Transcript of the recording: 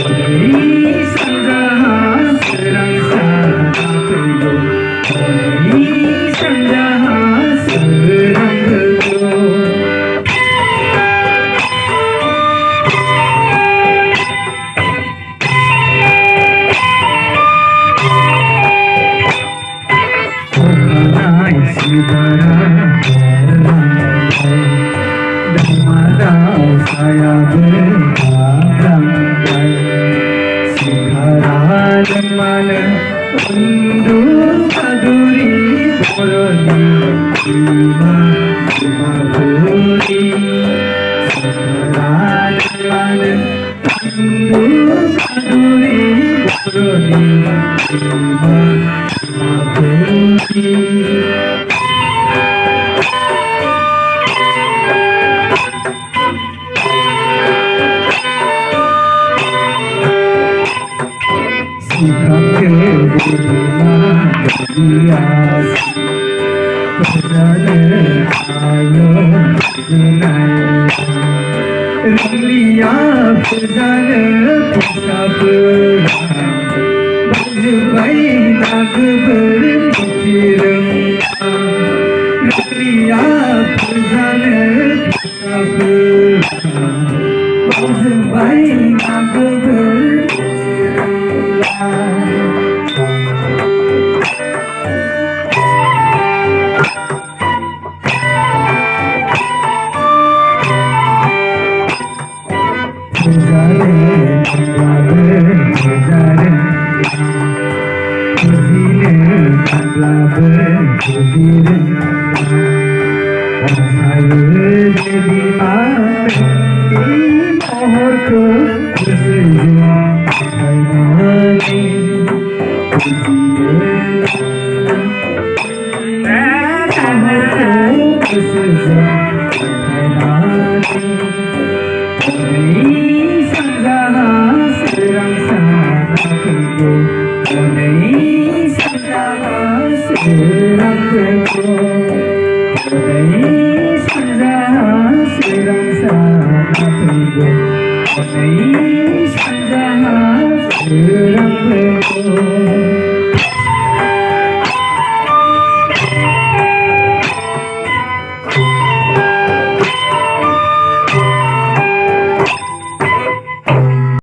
오늘이 상자하 스랑사 나쁘고 오늘이 상자하 스랑그고 Sibara Dhamada saya berkabang Sikara mana undu kaduri boroni Ima ima buri Sikara mana undu kaduri boroni Ima ima buri Sikapke budina dias Pejane ayo dinai Ramliya pejane pusapura Bajbai nagbar pichiranga Ramliya pejane pusapura Bajbai nagbar Sirang